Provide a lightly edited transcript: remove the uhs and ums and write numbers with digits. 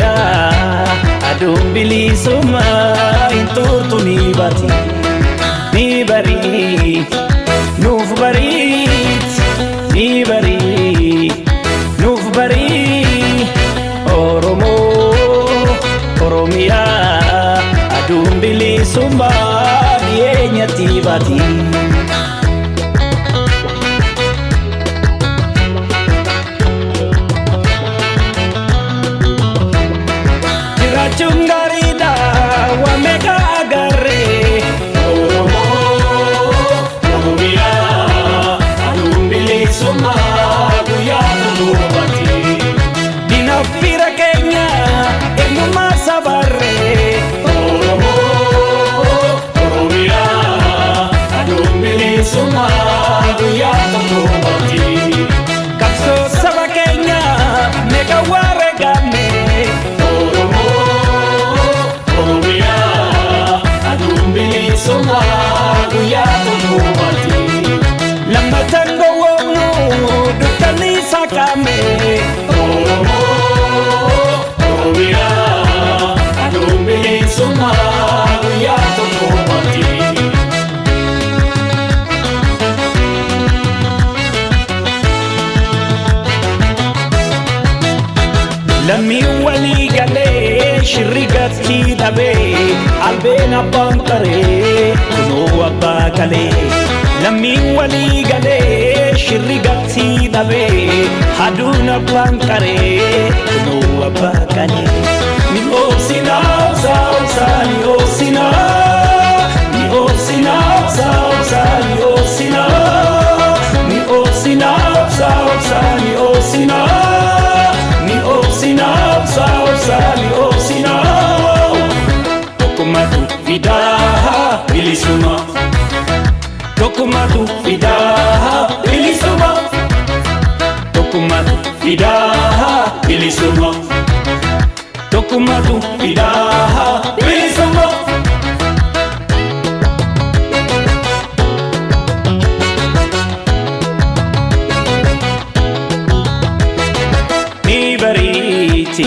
Oromiyaa aduun bilisummaa hin turtu ni bati ni barii nuuf bariit ni barii nuuf barii Oromiyaa aduun bilisummaa dhiyeenyatti bati. Chungarida wa mega agarre Oromiyaa aduun bilisummaa guyyaa dhumati dinafira keenya eenyummaa sabarre Oromiyaa aduun bilisummaa guyyaa dhumati qabsoo saba keenya mega wareegame lama tango wonu dukani sakame Oromiyaa aduun bilisummaa guyyaa dhumati. Lammi walii galee shirrigatti dhabee albeen abbaan qaree kunoo abbaa kalee. Lammi walii galee shirrigatti dhabee aduun abbaan qaree kunoo abbaa kalee. Ni obsinaa obsaa ni obsinaa ni obsinaa obsaa ni obsinaa ni obsinaa obsaa ni obsinaa. Tokumatu fidaa bilisuma Tokumatu fidaa bilisuma Tokumatu fidaa bilisuma Tokumatu fidaa bilisuma. Ni bariti